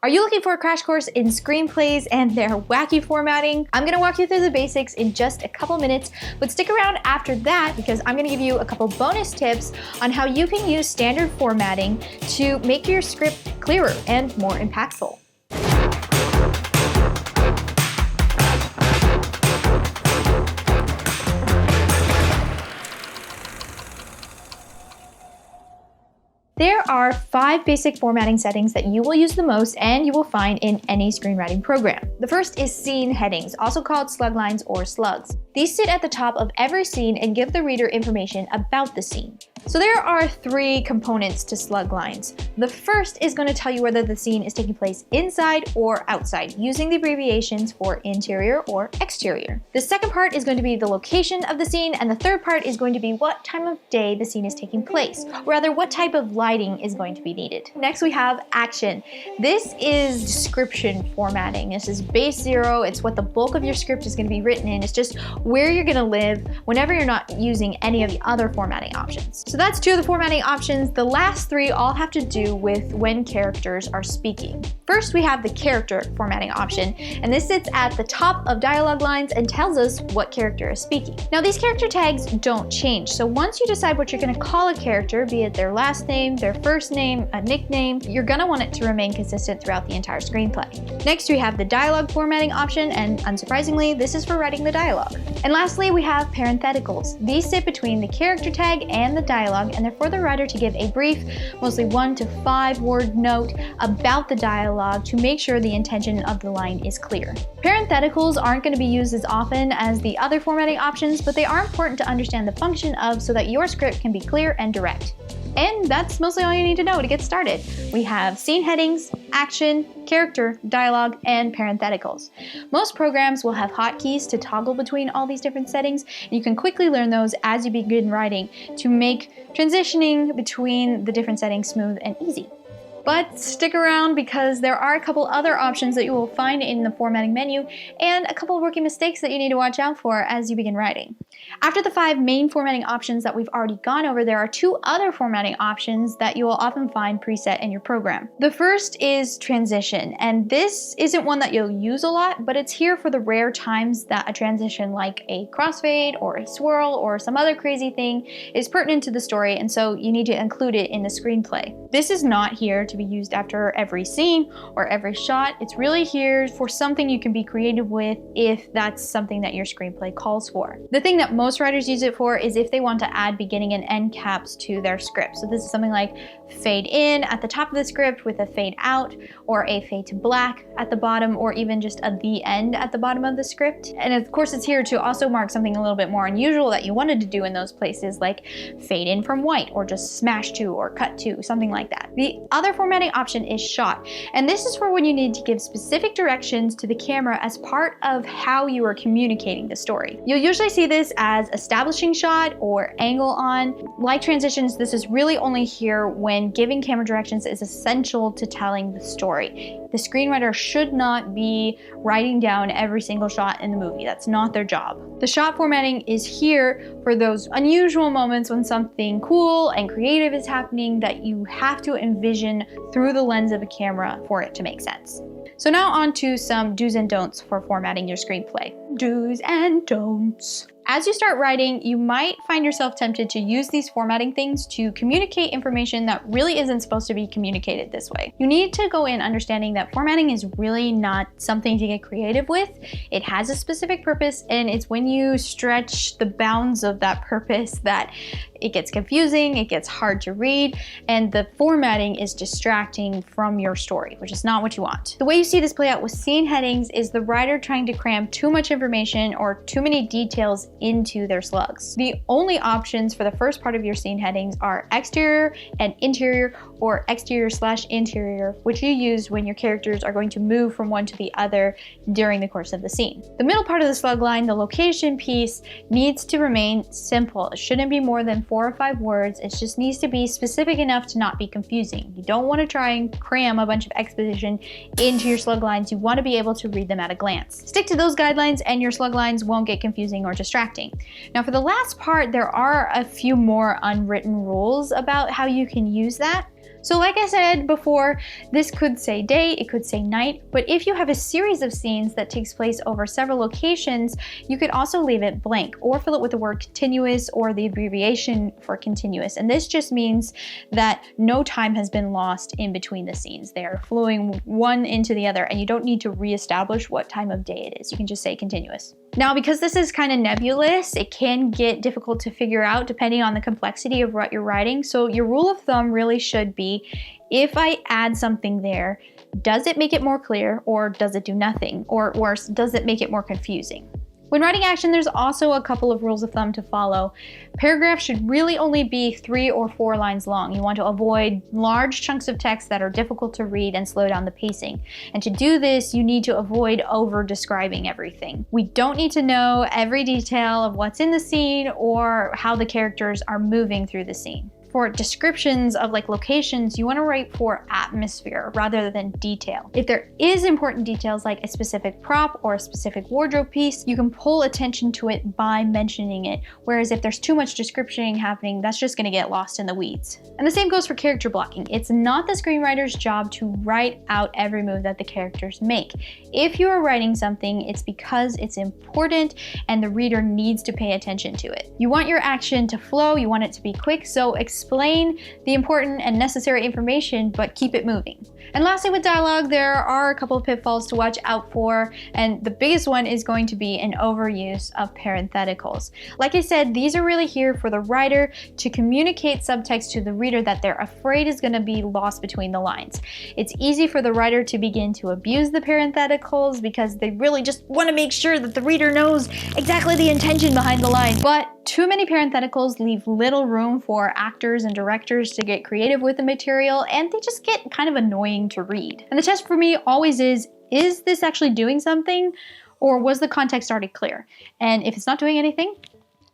Are you looking for a crash course in screenplays and their wacky formatting? I'm gonna walk you through the basics in just a couple minutes, but stick around after that because I'm gonna give you a couple bonus tips on how you can use standard formatting to make your script clearer and more impactful. There are 5 basic formatting settings that you will use the most and you will find in any screenwriting program. The first is scene headings, also called slug lines or slugs. These sit at the top of every scene and give the reader information about the scene. So there are 3 components to slug lines. The first is going to tell you whether the scene is taking place inside or outside, using the abbreviations for interior or exterior. The second part is going to be the location of the scene, and the third part is going to be what time of day the scene is taking place, or rather what type of lighting is going to be needed. Next we have action. This is description formatting. This is base 0. It's what the bulk of your script is going to be written in. It's just where you're going to live whenever you're not using any of the other formatting options. So that's 2 of the formatting options. The last 3 all have to do with when characters are speaking. First, we have the character formatting option, and this sits at the top of dialogue lines and tells us what character is speaking. Now, these character tags don't change, so once you decide what you're going to call a character, be it their last name, their first name, a nickname, you're going to want it to remain consistent throughout the entire screenplay. Next, we have the dialogue formatting option, and unsurprisingly, this is for writing the dialogue. And lastly, we have parentheticals. These sit between the character tag and the dialogue, and they're for the writer to give a brief, mostly 1 to 5 word note about the dialogue to make sure the intention of the line is clear. Parentheticals aren't going to be used as often as the other formatting options, but they are important to understand the function of so that your script can be clear and direct. And that's mostly all you need to know to get started. We have scene headings, action, character, dialogue, and parentheticals. Most programs will have hotkeys to toggle between all these different settings, and you can quickly learn those as you begin writing to make transitioning between the different settings smooth and easy. But stick around because there are a couple other options that you will find in the formatting menu and a couple of rookie mistakes that you need to watch out for as you begin writing. After the 5 main formatting options that we've already gone over, there are 2 other formatting options that you will often find preset in your program. The first is transition, and this isn't one that you'll use a lot, but it's here for the rare times that a transition like a crossfade or a swirl or some other crazy thing is pertinent to the story, and so you need to include it in the screenplay. This is not here to be used after every scene or every shot. It's really here for something you can be creative with if that's something that your screenplay calls for. The thing that most writers use it for is if they want to add beginning and end caps to their script. So this is something like fade in at the top of the script with a fade out, or a fade to black at the bottom, or even just a the end at the bottom of the script. And of course it's here to also mark something a little bit more unusual that you wanted to do in those places, like fade in from white, or just smash to or cut to, something like that. The other formatting option is shot, and this is for when you need to give specific directions to the camera as part of how you are communicating the story. You'll usually see this as establishing shot or angle on. Like transitions, this is really only here when giving camera directions is essential to telling the story. The screenwriter should not be writing down every single shot in the movie. That's not their job. The shot formatting is here for those unusual moments when something cool and creative is happening that you have to envision through the lens of a camera for it to make sense. So now on to some do's and don'ts for formatting your screenplay. Do's and don'ts. As you start writing, you might find yourself tempted to use these formatting things to communicate information that really isn't supposed to be communicated this way. You need to go in understanding that formatting is really not something to get creative with. It has a specific purpose, and it's when you stretch the bounds of that purpose that it gets confusing, it gets hard to read, and the formatting is distracting from your story, which is not what you want. The way you see this play out with scene headings is the writer trying to cram too much information or too many details into their slugs. The only options for the first part of your scene headings are exterior and interior, or exterior/interior, which you use when your characters are going to move from one to the other during the course of the scene. The middle part of the slug line, the location piece, needs to remain simple. It shouldn't be more than 4 or 5 words. It just needs to be specific enough to not be confusing. You don't want to try and cram a bunch of exposition into your slug lines. You want to be able to read them at a glance. Stick to those guidelines and your slug lines won't get confusing or distracting. Now for the last part, there are a few more unwritten rules about how you can use that. So like I said before, this could say day, it could say night, but if you have a series of scenes that takes place over several locations, you could also leave it blank or fill it with the word continuous or the abbreviation for continuous. And this just means that no time has been lost in between the scenes. They are flowing one into the other and you don't need to reestablish what time of day it is. You can just say continuous. Now, because this is kind of nebulous, it can get difficult to figure out depending on the complexity of what you're writing. So your rule of thumb really should be, if I add something there, does it make it more clear or does it do nothing? Or worse, does it make it more confusing? When writing action, there's also a couple of rules of thumb to follow. Paragraphs should really only be 3 or 4 lines long. You want to avoid large chunks of text that are difficult to read and slow down the pacing. And to do this, you need to avoid over-describing everything. We don't need to know every detail of what's in the scene or how the characters are moving through the scene. For descriptions of like locations, you want to write for atmosphere rather than detail. If there is important details like a specific prop or a specific wardrobe piece, you can pull attention to it by mentioning it. Whereas if there's too much description happening, that's just going to get lost in the weeds. And the same goes for character blocking. It's not the screenwriter's job to write out every move that the characters make. If you are writing something, it's because it's important and the reader needs to pay attention to it. You want your action to flow, you want it to be quick, so explain the important and necessary information, but keep it moving. And lastly, with dialogue, there are a couple of pitfalls to watch out for, and the biggest one is going to be an overuse of parentheticals. Like I said, these are really here for the writer to communicate subtext to the reader that they're afraid is going to be lost between the lines. It's easy for the writer to begin to abuse the parentheticals because they really just want to make sure that the reader knows exactly the intention behind the line. But too many parentheticals leave little room for actors and directors to get creative with the material, and they just get kind of annoying to read. And the test for me always is this actually doing something, or was the context already clear? And if it's not doing anything,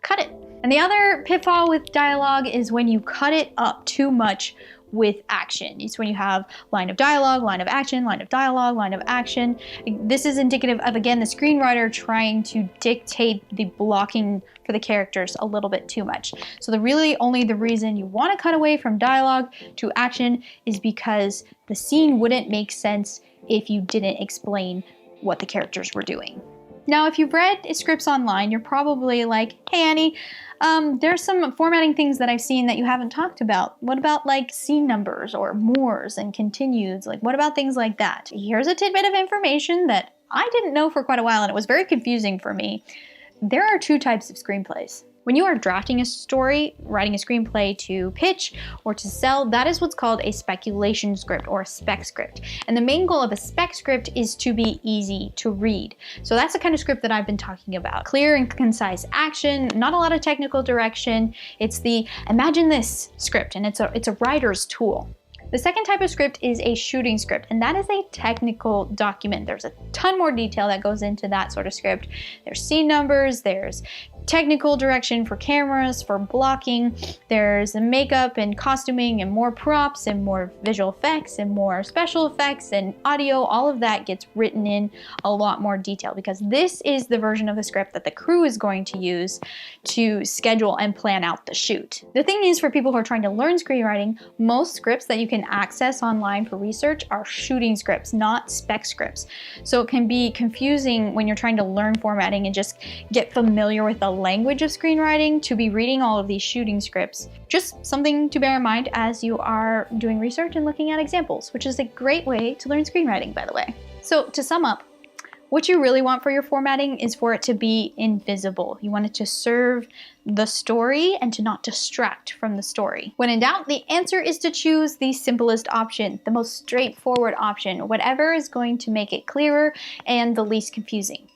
cut it. And the other pitfall with dialogue is when you cut it up too much with action. It's when you have line of dialogue, line of action, line of dialogue, line of action. This is indicative of, again, the screenwriter trying to dictate the blocking for the characters a little bit too much. So only the reason you want to cut away from dialogue to action is because the scene wouldn't make sense if you didn't explain what the characters were doing. Now, if you've read scripts online, you're probably like, hey Annie, there's some formatting things that I've seen that you haven't talked about. What about like scene numbers or mores and continues? Like, what about things like that? Here's a tidbit of information that I didn't know for quite a while and it was very confusing for me. There are 2 types of screenplays. When you are drafting a story, writing a screenplay to pitch or to sell, that is what's called a speculation script or a spec script. And the main goal of a spec script is to be easy to read. So that's the kind of script that I've been talking about. Clear and concise action, not a lot of technical direction. It's the imagine this script, and it's a writer's tool. The second type of script is a shooting script, and that is a technical document. There's a ton more detail that goes into that sort of script. There's scene numbers, there's technical direction for cameras, for blocking, there's makeup and costuming and more props and more visual effects and more special effects and audio. All of that gets written in a lot more detail because this is the version of the script that the crew is going to use to schedule and plan out the shoot. The thing is, for people who are trying to learn screenwriting, most scripts that you can access online for research are shooting scripts, not spec scripts. So it can be confusing when you're trying to learn formatting and just get familiar with the language of screenwriting to be reading all of these shooting scripts. Just something to bear in mind as you are doing research and looking at examples, which is a great way to learn screenwriting, by the way. So to sum up, what you really want for your formatting is for it to be invisible. You want it to serve the story and to not distract from the story. When in doubt, the answer is to choose the simplest option, the most straightforward option, whatever is going to make it clearer and the least confusing.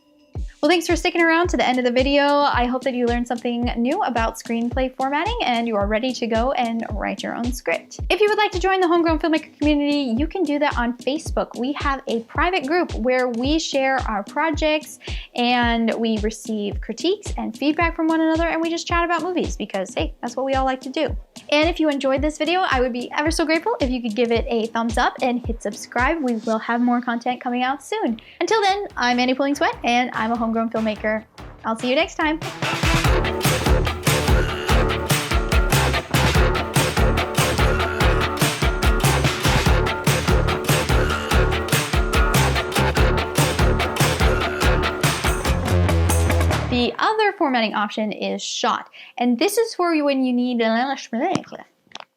Well, thanks for sticking around to the end of the video. I hope that you learned something new about screenplay formatting and you are ready to go and write your own script. If you would like to join the Homegrown Filmmaker community, you can do that on Facebook. We have a private group where we share our projects and we receive critiques and feedback from one another, and we just chat about movies because, hey, that's what we all like to do. And if you enjoyed this video, I would be ever so grateful if you could give it a thumbs up and hit subscribe. We will have more content coming out soon. Until then, I'm Poling Swet and I'm a homegrown filmmaker. I'll see you next time. The other formatting option is shot, and this is for when you need